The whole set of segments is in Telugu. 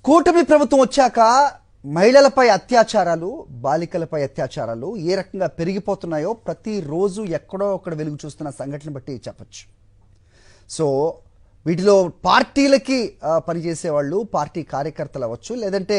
కూటమి ప్రభుత్వం వచ్చాక మహిళలపై అత్యాచారాలు, బాలికలపై అత్యాచారాలు ఏ రకంగా పెరిగిపోతున్నాయో ప్రతిరోజు ఎక్కడో అక్కడ వెలుగు చూస్తున్న సంఘటనలు బట్టి చెప్పచ్చు. సో వీటిలో పార్టీలకి పనిచేసే వాళ్ళు, పార్టీ కార్యకర్తలు అవ్వచ్చు, లేదంటే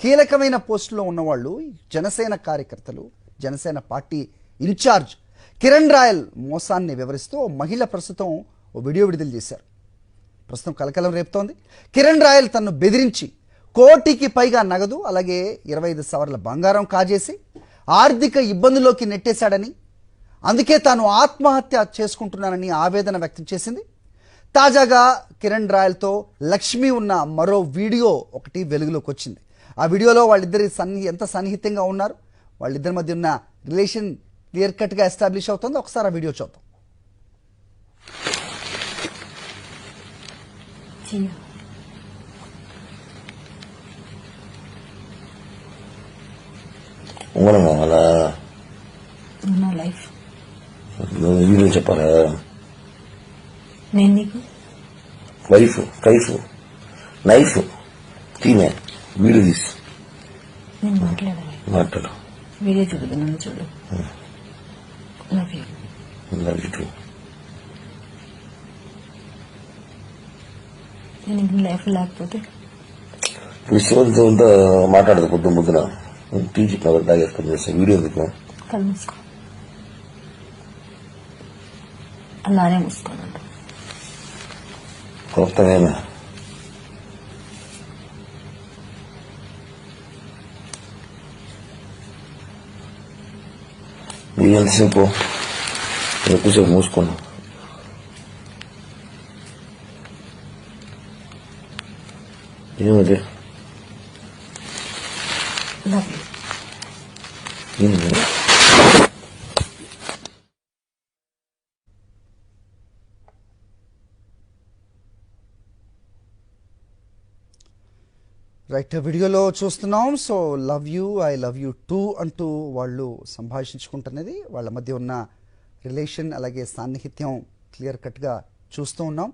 కీలకమైన పోస్టులో ఉన్నవాళ్ళు, జనసేన కార్యకర్తలు, జనసేన పార్టీ ఇన్ఛార్జ్ కిరణ్ రాయల్ మోసాన్ని వివరిస్తూ మహిళ ప్రస్తుతం ఓ వీడియో విడుదల చేశారు. ప్రస్తుతం కలకలం రేపుతోంది. కిరణ్ రాయల్ తనను బెదిరించి కోటికి పైగా నగదు, అలాగే 25 సవర్ల బంగారం కాజేసి ఆర్థిక ఇబ్బందుల్లోకి నెట్టేశాడని, అందుకే తాను ఆత్మహత్య చేసుకుంటున్నానని ఆవేదన వ్యక్తం చేసింది. తాజాగా కిరణ్ రాయల్తో లక్ష్మి ఉన్న మరో వీడియో ఒకటి వెలుగులోకి వచ్చింది. ఆ వీడియోలో వాళ్ళిద్దరి ఎంత సన్నిహితంగా ఉన్నారు, వాళ్ళిద్దరి మధ్య ఉన్న రిలేషన్ క్లియర్ కట్గా ఎస్టాబ్లిష్ అవుతుంది. ఒకసారి ఆ వీడియో చూద్దాం. వీడియో చెప్పాలా? నేను నీకు వైఫ్ కైఫ్ నైఫ్ తీనే వీడియో తీసి నేను మాట్లాడు. వీడియో చూడదు, నన్ను చూడు. Love you. నేను ఇంక లైఫ్ లేకపోతే విశ్వంతో మాట్లాడదు. పొద్దున టీ చెప్పిన తాగేసుకొని వీడియో ఎందుకు? కళ్ళు మూసుకో, అలానే మూసుకోనండి. కొత్తమేనా? నువ్వు ఎంతసేపు ఎక్కువసేపు మూసుకున్నావు? ఏమది? రైట్, వీడియోలో చూస్తున్నాం. So love you, I love you two అంటూ వాళ్ళు సంభాషించుకుంటున్నది, వాళ్ళ మధ్య ఉన్న రిలేషన్ అలాగే సాన్నిహిత్యం క్లియర్ కట్గా చూస్తూ ఉన్నాం.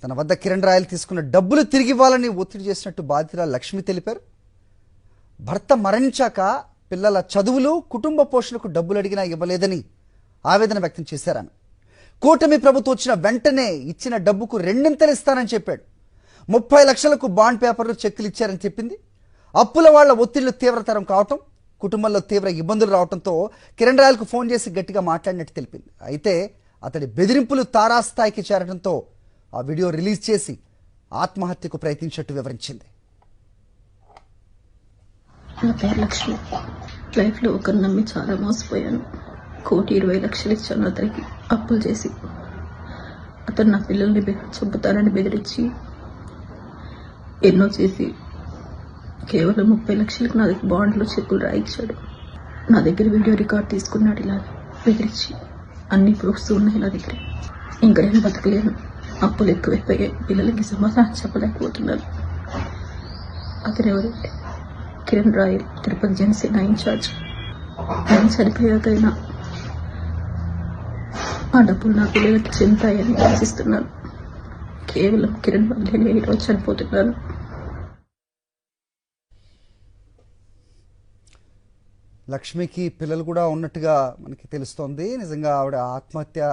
తన వద్ద కిరణ్ రాయల్ తీసుకున్న డబ్బులు తిరిగి ఇవ్వాలని ఒత్తిడి చేసినట్టు బాధితురాలు లక్ష్మి తెలిపారు. భర్త మరణించాక పిల్లల చదువులు, కుటుంబ పోషణకు డబ్బులు అడిగినా ఇవ్వలేదని ఆవేదన వ్యక్తం చేశారు ఆమె. కూటమి ప్రభుత్వం వచ్చిన వెంటనే ఇచ్చిన డబ్బుకు రెండింతలు ఇస్తానని చెప్పాడు. 30 లక్షలకు బాండ్ పేపర్లు, చెక్కులు ఇచ్చారని చెప్పింది. అప్పుల వాళ్ల ఒత్తిళ్లు తీవ్రతరం కావటం, కుటుంబంలో తీవ్ర ఇబ్బందులు రావడంతో కిరణ్ రాయల్కు ఫోన్ చేసి గట్టిగా మాట్లాడినట్టు తెలిపింది. అయితే అతడి బెదిరింపులు తారాస్థాయికి చేరడంతో ఆ వీడియో రిలీజ్ చేసి ఆత్మహత్యకు ప్రయత్నించినట్టు వివరించింది. నా పేరు లక్ష్మి. లైఫ్లో ఒకరు నమ్మి చాలా మోసపోయాను. 1,20,00,000 ఇచ్చాను అతనికి అప్పులు చేసి. అతను నా పిల్లల్ని చంపుతానని బెదిరించి ఎన్నో చేసి కేవలం 30 లక్షలకు నా దగ్గర బాండ్లో చెక్కులు రాయించాడు. నా దగ్గర వీడియో రికార్డ్ తీసుకున్నాడు. ఇలా బెదిరించి అన్ని ప్రూఫ్స్ ఉన్నాయి నా దగ్గర. ఇంకా నేను బతకలేను. అప్పులు ఎక్కువైపోయాయి. పిల్లలకి సమాధానం చెప్పలేకపోతున్నాను. అతను ఎవరంటే కిరణ్ రాయల్, తిరుపతి జనసేన ఇన్ఛార్జ్. నేను చనిపోయాకైనా ఆ డబ్బులు నా పిల్లలకి చెందుతాయని ఆశిస్తున్నాను. కేవలం కిరణ్ వల్లే నేను ఈరోజు చనిపోతున్నాను. లక్ష్మికి పిల్లలు కూడా ఉన్నట్టుగా మనకి తెలుస్తోంది. నిజంగా ఆవిడ ఆత్మహత్య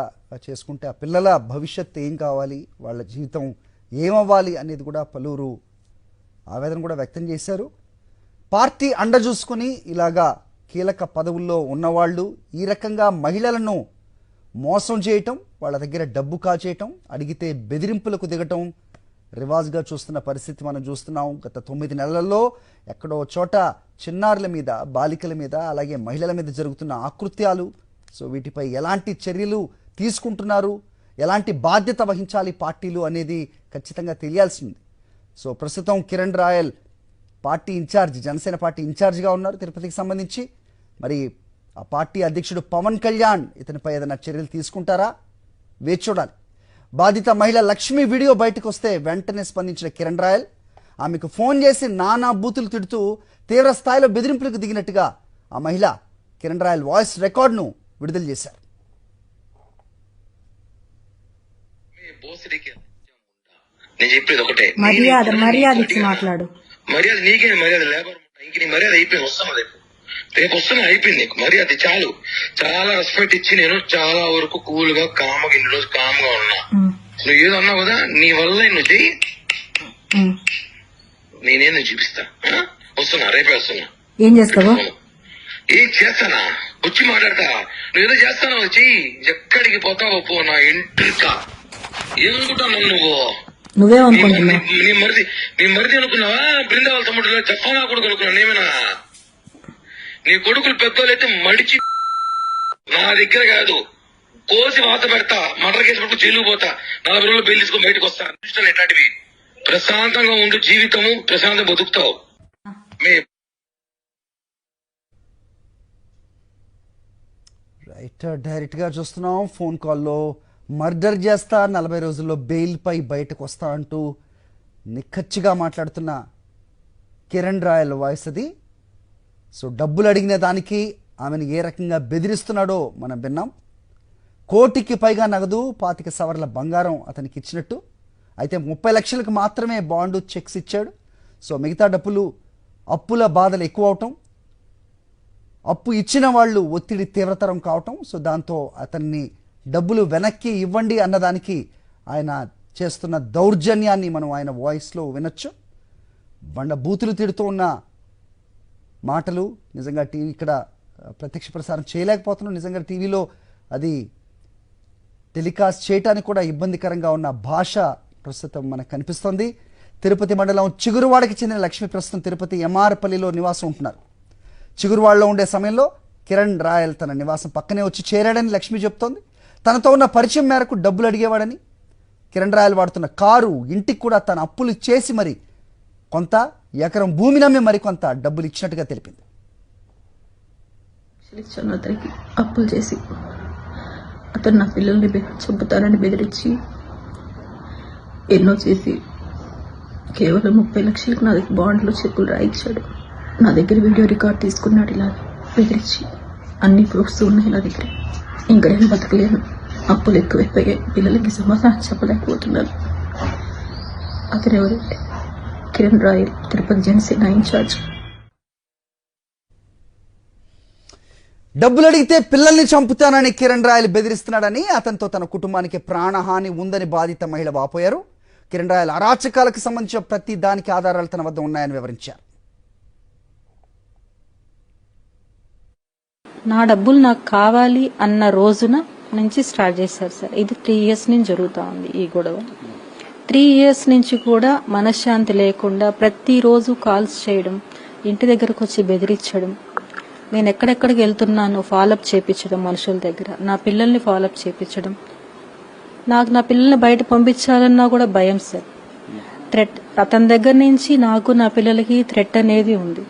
చేసుకుంటే ఆ పిల్లల భవిష్యత్ ఏం కావాలి, వాళ్ళ జీవితం ఏమవ్వాలి అనేది కూడా పలువురు ఆవేదన కూడా వ్యక్తం చేశారు. పార్టీ అండ చూసుకుని ఇలాగా కీలక పదవుల్లో ఉన్నవాళ్ళు ఈ రకంగా మహిళలను మోసం చేయటం, వాళ్ళ దగ్గర డబ్బు కాచేయటం, అడిగితే బెదిరింపులకు దిగటం రివాజ్గా చూస్తున్న పరిస్థితి మనం చూస్తున్నాం. గత 9 నెలల్లో ఎక్కడో చోట చిన్నారుల మీద, బాలికల మీద, అలాగే మహిళల మీద జరుగుతున్న ఆకృత్యాలు, సో వీటిపై ఎలాంటి చర్యలు తీసుకుంటున్నారు, ఎలాంటి బాధ్యత వహించాలి పార్టీలు అనేది ఖచ్చితంగా తెలియాల్సింది. సో ప్రస్తుతం Kiran Royal party incharge, Janasena party ఇన్ఛార్జ్గా ఉన్నారు తిరుపతికి సంబంధించి. మరి ఆ పార్టీ అధ్యక్షుడు పవన్ కళ్యాణ్ ఇతనిపై ఏదైనా చర్యలు తీసుకుంటారా వేచి చూడాలి. బాధిత మహిళ లక్ష్మి వీడియో బయటకు వస్తే వెంటనే స్పందించిన కిరణ్ రాయల్ ఆమెకు ఫోన్ చేసి నానా బూతులు తిడుతూ తీవ్ర స్థాయిలో బెదిరింపులకు దిగినట్టుగా ఆ మహిళ కిరణ్ రాయల్ వాయిస్ రికార్డును విడుదల చేశారు. నేను చెప్పేది ఒకటే, మర్యాద ఇచ్చి మాట్లాడు. మర్యాద నీకే, మర్యాద లేబర్ ఇంక నీ మర్యాద అయిపోయింది. వస్తాను రేపు వస్తున్నా, అయిపోయింది మర్యాద చాలు. చాలా రెస్పెక్ట్ ఇచ్చి నేను చాలా వరకు కూల్ గా కామ్గా ఇన్ని రోజు కామ్గా ఉన్నా. నువ్వు ఏదో అన్నావు కదా, నీ వల్ల నువ్వు చెయ్యి, నేనేదో చూపిస్తా. వస్తున్నా, రేపే వస్తున్నా. ఏం చేస్తావు? ఏం చేస్తానా, వచ్చి మాట్లాడతా. నువ్వేదో చేస్తాను చెయ్యి, ఎక్కడికి పోతావో పో. నా ఇంటికా ఏమనుకుంటున్నావు నువ్వు? నువ్వేమనుకుంటున్నావు? నీ మరిది అనుకున్నావా? బృందావళ తమ్ముడు చెప్పనా కొడుకు అనుకున్నా నేమేనా? నీ కొడుకులు పెద్దోళ్ళైతే మడిచి నా దగ్గర కాదు, కోసి వాత పెడతా, మర్డర్ కేసు పట్టు జైలుకు పోతా, 40 రోజులు బెయిల్ తీసుకొని బయటకు వస్తా. ఎట్లాంటివి ప్రశాంతంగా ఉండు, జీవితము ప్రశాంతంగా బతుకుతావు. రైట్, డైరెక్ట్గా చూస్తున్నాం. ఫోన్ కాల్లో మర్డర్ చేస్తా, 40 రోజుల్లో బెయిల్ పై బయటకు వస్తా అంటూ నిక్కచ్చిగా మాట్లాడుతున్న కిరణ్ రాయల్ వాయిస్ అది. సో డబ్బులు అడిగిన దానికి ఆమెను ఏ రకంగా బెదిరిస్తున్నాడో మనం విన్నాం. 1 కోటికి పైగా నగదు, 25 సవర్ల బంగారం అతనికి ఇచ్చినట్టు. అయితే 30 లక్షలకు మాత్రమే బాండు చెక్స్ ఇచ్చాడు. సో మిగతా డబ్బులు అప్పుల బాధలు ఎక్కువ అవటం, అప్పు ఇచ్చిన వాళ్ళు ఒత్తిడి తీవ్రతరం కావటం, సో దాంతో అతన్ని డబ్బులు వెనక్కి ఇవ్వండి అన్నదానికి ఆయన చేస్తున్న దౌర్జన్యాన్ని మనం ఆయన వాయిస్లో వినొచ్చు. బండ బూతులు తిడుతూ ఉన్న మాటలు నిజంగా టీవీ ఇక్కడ ప్రత్యక్ష ప్రసారం చేయలేకపోతున్నాం. నిజంగా టీవీలో అది టెలికాస్ట్ చేయడానికి కూడా ఇబ్బందికరంగా ఉన్న భాష ప్రస్తుతం మనకు కనిపిస్తోంది. తిరుపతి మండలం చిగురువాడకి చెందిన లక్ష్మి ప్రస్తుతం తిరుపతి ఎంఆర్పల్లిలో నివాసం ఉంటున్నారు. చిగురువాడలో ఉండే సమయంలో కిరణ్ రాయల్ తన నివాసం పక్కనే వచ్చి చేరాడని లక్ష్మి చెప్తోంది. తనతో ఉన్న పరిచయం మేరకు డబ్బులు అడిగేవాడని, కిరణ్ రాయల్ వాడుతున్న కారు, ఇంటికి కూడా తన అప్పులు చేసి మరి కొంత ఎకరం భూమి నమ్మి మరికొంత డబ్బులు ఇచ్చినట్టుగా తెలిపింది. అతనికి అప్పులు చేసి అతను నా పిల్లల్ని చంపుతానని బెదిరించి ఎన్నో చేసి కేవలం 30 లక్షలకు నా దగ్గర బాండ్లో చెక్కులు రాయించాడు. నా దగ్గర వీడియో రికార్డ్ తీసుకున్నాడు. ఇలా బెదిరించి అన్ని ప్రూఫ్స్ ఉన్నాయి నా దగ్గర. ఇంకా నేను బతకలేను, అప్పులు ఎక్కువైపోయాయి, పిల్లలకి సమాధానం చెప్పలేకపోతున్నాను. అతను ఎవరంటే కిరణ్ రాయల్, తిరుపతి జనసేన ఇన్ఛార్జ్. డబ్బులు అడిగితే పిల్లల్ని చంపుతానని కిరణ్ రాయల్ బెదిరిస్తున్నాడని, అతనితో తన కుటుంబానికి ప్రాణహాని ఉందని బాధిత మహిళ వాపోయారు. కిరణ్ రాయల్ అరాచకాలకు సంబంధించిన ప్రతి దానికి ఆధారాలు తన వద్ద ఉన్నాయని వివరించారు. నా డబ్బులు నాకు కావాలి అన్న రోజున నుంచి స్టార్ట్ చేశారు సార్. ఇది 3 years నుంచి జరుగుతూ ఉంది ఈ గొడవ. 3 years నుంచి కూడా మనశ్శాంతి లేకుండా ప్రతిరోజు కాల్స్ చేయడం, ఇంటి దగ్గరకు వచ్చి బెదిరించడం, నేను ఎక్కడెక్కడికి వెళ్తున్నానో ఫాలోఅప్ చేయించడం, మనుషుల దగ్గర నా పిల్లల్ని ఫాలోఅప్ చేయించడం. నాకు నా పిల్లల్ని బయట పంపించాలన్నా కూడా భయం సార్. థ్రెట్ అతని దగ్గర నుంచి నాకు నా పిల్లలకి థ్రెట్ అనేది ఉంది.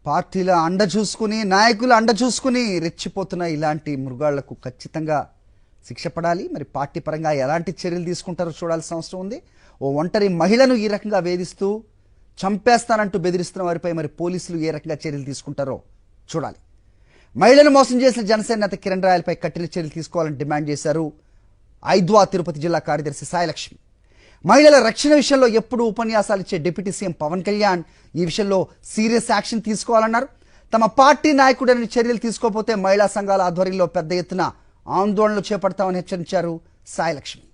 పార్టీల అండ చూసుకుని, నాయకుల అండ చూసుకుని రెచ్చిపోతున్న ఇలాంటి మృగాళ్లకు ఖచ్చితంగా శిక్ష పడాలి. మరి పార్టీ పరంగా ఎలాంటి చర్యలు తీసుకుంటారో చూడాల్సిన అవసరం ఉంది. ఓ ఒంటరి మహిళను ఈ రకంగా వేధిస్తూ చంపేస్తానంటూ బెదిరిస్తున్న వారిపై మరి పోలీసులు ఏ రకంగా చర్యలు తీసుకుంటారో చూడాలి. మహిళను మోసం చేసిన జనసేన నేత కిరణ్ రాయల్పై కఠిన చర్యలు తీసుకోవాలని డిమాండ్ చేశారు ఐద్వా తిరుపతి జిల్లా కార్యదర్శి సాయిలక్ష్మి. మహిళల రక్షణ విషయంలో ఎప్పుడూ ఉపన్యాసాలు ఇచ్చే డిప్యూటీ సీఎం పవన్ కళ్యాణ్ ఈ విషయంలో సీరియస్ యాక్షన్ తీసుకోవాలన్నారు. తమ పార్టీ నాయకుడని చర్యలు తీసుకోకపోతే మహిళా సంఘాల ఆధ్వర్యంలో పెద్ద ఎత్తున ఆందోళనలు చేపడతామని హెచ్చరించారు సాయిలక్ష్మి.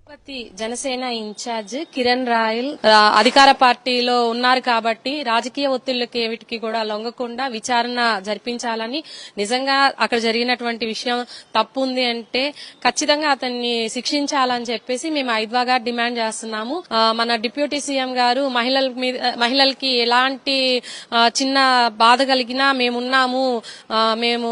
తిరుపతి జనసేన ఇన్ఛార్జ్ కిరణ్ రాయల్ అధికార పార్టీలో ఉన్నారు కాబట్టి రాజకీయ ఒత్తిళ్లకి ఏవిటికి కూడా లొంగకుండా విచారణ జరిపించాలని, నిజంగా అక్కడ జరిగినటువంటి విషయం తప్పు ఉంది అంటే ఖచ్చితంగా అతన్ని శిక్షించాలని చెప్పేసి మేము ఐద్వాగా డిమాండ్ చేస్తున్నాము. మన డిప్యూటీ సీఎం గారు మహిళలకి ఎలాంటి చిన్న బాధ కలిగినా మేమున్నాము, మేము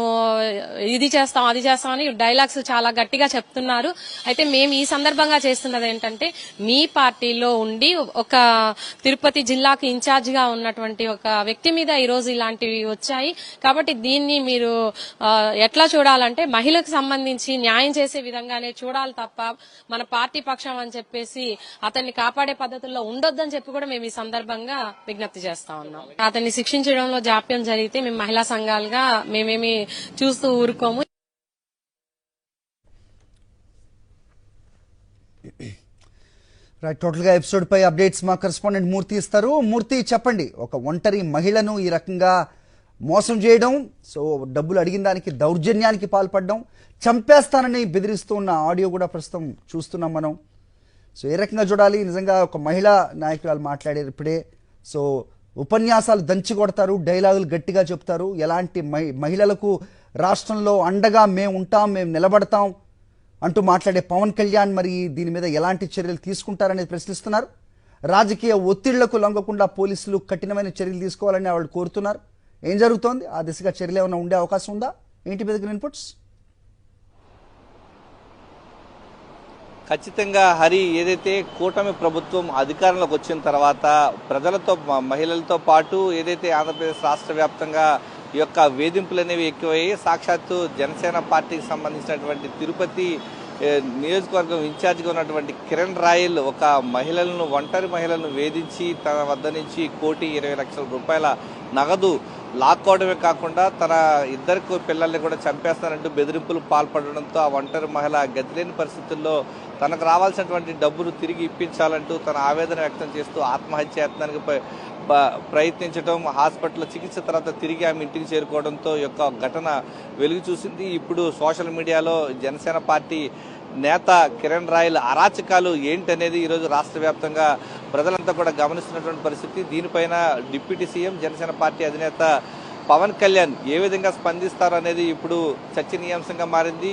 ఇది చేస్తాం అది చేస్తాం అని డైలాగ్స్ చాలా గట్టిగా చెప్తున్నారు. అయితే మేము ఈ సందర్భంగా చేస్తున్నది ఏంటంటే, మీ పార్టీలో ఉండి ఒక తిరుపతి జిల్లాకు ఇన్ఛార్జ్ గా ఉన్నటువంటి ఒక వ్యక్తి మీద ఈ రోజు ఇలాంటివి వచ్చాయి. కాబట్టి దీన్ని మీరు ఎట్లా చూడాలంటే మహిళకు సంబంధించి న్యాయం చేసే విధంగానే చూడాలి తప్ప మన పార్టీ పక్షం అని చెప్పేసి అతన్ని కాపాడే పద్ధతుల్లో ఉండొద్దని చెప్పి కూడా మేము ఈ సందర్భంగా విజ్ఞప్తి చేస్తా ఉన్నాం. అతన్ని శిక్షించడంలో జాప్యం జరిగితే మేము మహిళా సంఘాలుగా మేమేమి చూస్తూ ఊరుకోము. రైట్, టోటల్ గా ఎపిసోడ్ పై అప్డేట్స్ మా కరెస్పాండెంట్ మూర్తి ఇస్తారు. మూర్తి, చెప్పండి, ఒక ఒంటరి మహిళను ఈ రకంగా మోసం చేయడం, సో డబ్బులు అడిగిన దానికి దౌర్జన్యానికి పాల్పడడం, చంపేస్తానని బెదిరిస్తూ ఉన్న ఆడియో కూడా ప్రస్తుతం చూస్తున్నాం మనం. సో ఏ రకంగా చూడాలి? నిజంగా ఒక మహిళా నాయకురాలు మాట్లాడారు ఇప్పుడే. సో ఉపన్యాసాలు దంచి కొడతారు, డైలాగులు గట్టిగా చెప్తారు, ఎలాంటి మహిళలకు రాష్ట్రంలో అండగా మేము ఉంటాం, మేము నిలబడతాం అంటూ మాట్లాడే పవన్ కళ్యాణ్ మరి దీని మీద ఎలాంటి చర్యలు తీసుకుంటారనేది ప్రశ్నిస్తున్నారు. రాజకీయ ఒత్తిళ్లకు లొంగకుండా పోలీసులు కఠినమైన చర్యలు తీసుకోవాలని వాళ్ళు కోరుతున్నారు. ఏం జరుగుతోంది? ఆ దిశగా చర్యలు ఏమైనా ఉండే అవకాశం ఉందా? ఏంటి మీ దగ్గర ఇన్పుట్స్? ఖచ్చితంగా హరి, ఏదైతే కూటమి ప్రభుత్వం అధికారంలోకి వచ్చిన తర్వాత ప్రజలతో మహిళలతో పాటు ఏదైతే ఆంధ్రప్రదేశ్ రాష్ట్ర వ్యాప్తంగా ఈ యొక్క వేధింపులు అనేవి ఎక్కువయ్యాయి. సాక్షాత్తు జనసేన పార్టీకి సంబంధించినటువంటి తిరుపతి నియోజకవర్గం ఇన్ఛార్జిగా ఉన్నటువంటి కిరణ్ రాయల్ ఒక ఒంటరి మహిళలను వేధించి తన వద్ద నుంచి 1,20,00,000 రూపాయల నగదు లాక్కోవడమే కాకుండా తన ఇద్దరు పిల్లల్ని కూడా చంపేస్తానంటూ బెదిరింపులు పాల్పడడంతో ఆ ఒంటరి మహిళ గతిలేని పరిస్థితుల్లో తనకు రావాల్సినటువంటి డబ్బులు తిరిగి ఇప్పించాలంటూ తన ఆవేదన వ్యక్తం చేస్తూ ఆత్మహత్య యత్నానికి ప్రయత్నించడం, హాస్పిటల్లో చికిత్స తర్వాత తిరిగి ఆమె ఇంటికి చేరుకోవడంతో యొక్క ఘటన వెలుగు చూసింది. ఇప్పుడు సోషల్ మీడియాలో జనసేన పార్టీ నేత కిరణ్ రాయల్ అరాచకాలు ఏంటనేది ఈరోజు రాష్ట్ర వ్యాప్తంగా ప్రజలంతా కూడా గమనిస్తున్నటువంటి పరిస్థితి. దీనిపైన డిప్యూటీ సీఎం జనసేన పార్టీ అధినేత పవన్ కళ్యాణ్ ఏ విధంగా స్పందిస్తారు అనేది ఇప్పుడు చర్చనీయాంశంగా మారింది.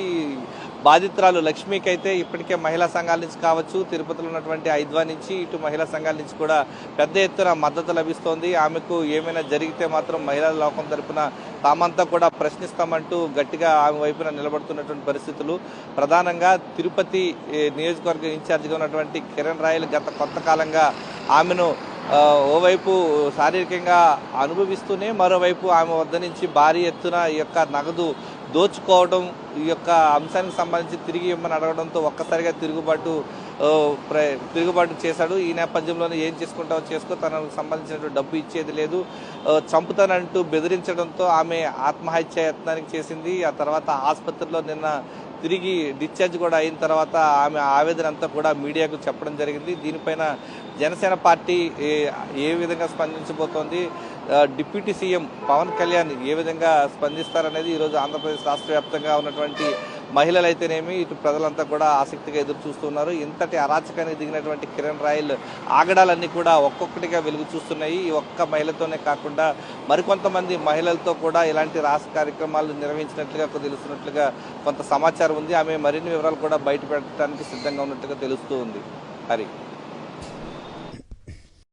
బాధితురాలు లక్ష్మికి అయితే ఇప్పటికే మహిళా సంఘాల నుంచి కావచ్చు, తిరుపతిలో ఉన్నటువంటి ఐద్వా నుంచి ఇటు మహిళా సంఘాల నుంచి కూడా పెద్ద ఎత్తున మద్దతు లభిస్తోంది. ఆమెకు ఏమైనా జరిగితే మాత్రం మహిళా లోకం తరపున తామంతా కూడా ప్రశ్నిస్తామంటూ గట్టిగా ఆమె వైపున నిలబడుతున్నటువంటి పరిస్థితులు. ప్రధానంగా తిరుపతి నియోజకవర్గ ఇన్ఛార్జిగా ఉన్నటువంటి కిరణ్ రాయల్ గత కొంతకాలంగా ఆమెను ఓవైపు శారీరకంగా అనుభవిస్తూనే మరోవైపు ఆమె వద్ద నుంచి భారీ ఎత్తున ఈ యొక్క నగదు దోచుకోవడం, ఈ యొక్క అంశానికి సంబంధించి తిరిగి ఇవ్వమని అడగడంతో ఒక్కసారిగా తిరుగుబాటు చేశాడు. ఈ నేపథ్యంలోనే ఏం చేసుకుంటావో చేసుకో, తనకు సంబంధించినటువంటి డబ్బు ఇచ్చేది లేదు, చంపుతానంటూ బెదిరించడంతో ఆమె ఆత్మహత్య యత్నానికి చేసింది. ఆ తర్వాత ఆసుపత్రిలో నిన్న తిరిగి డిశ్చార్జ్ కూడా అయిన తర్వాత ఆమె ఆవేదన అంతా కూడా మీడియాకు చెప్పడం జరిగింది. దీనిపైన జనసేన పార్టీ ఏ విధంగా స్పందించబోతోంది, డిప్యూటీ సీఎం పవన్ కళ్యాణ్ ఏ విధంగా స్పందిస్తారనేది ఈరోజు ఆంధ్రప్రదేశ్ రాష్ట్ర వ్యాప్తంగా ఉన్నటువంటి మహిళలైతేనేమి ఇటు ప్రజలంతా కూడా ఆసక్తిగా ఎదురు చూస్తున్నారు. ఇంతటి అరాచకానికి దిగినటువంటి కిరణ్ రాయల్ ఆగడాలన్నీ కూడా ఒక్కొక్కటిగా వెలుగు చూస్తున్నాయి. ఈ ఒక్క మహిళతోనే కాకుండా మరికొంతమంది మహిళలతో కూడా ఇలాంటి రాష్ట్ర కార్యక్రమాలు నిర్వహించినట్లుగా తెలుస్తున్నట్లుగా కొంత సమాచారం ఉంది. ఆమె మరిన్ని వివరాలు కూడా బయట పెట్టడానికి సిద్ధంగా ఉన్నట్లుగా తెలుస్తూ ఉంది. హరి.